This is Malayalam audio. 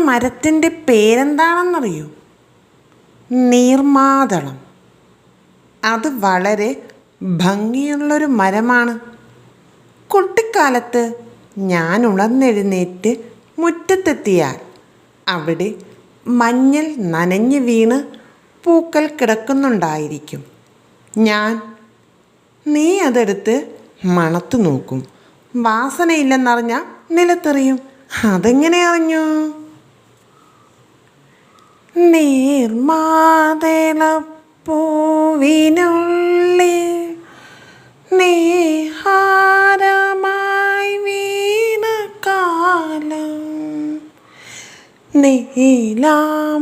മരത്തിൻ്റെ പേരെന്താണെന്നറിയോ? നീർമാതളം. അത് വളരെ ഭംഗിയുള്ളൊരു മരമാണ്. കുട്ടിക്കാലത്ത് ഞാൻ ഉണർന്നെഴുന്നേറ്റ് മുറ്റത്തെത്തിയാൽ അവിടെ മഞ്ഞൾ നനഞ്ഞ് വീണ് പൂക്കൾ കിടക്കുന്നുണ്ടായിരിക്കും. നീ അതെടുത്ത് മണത്തു നോക്കും. വാസനയില്ലെന്നറിഞ്ഞാൽ നിലത്തെറിയും. അതെങ്ങനെ അറിഞ്ഞു? നീർമാതളപ്പൂവിനുള്ളിൽ നീഹാരമായി വീണ കാലം നീലാംബരി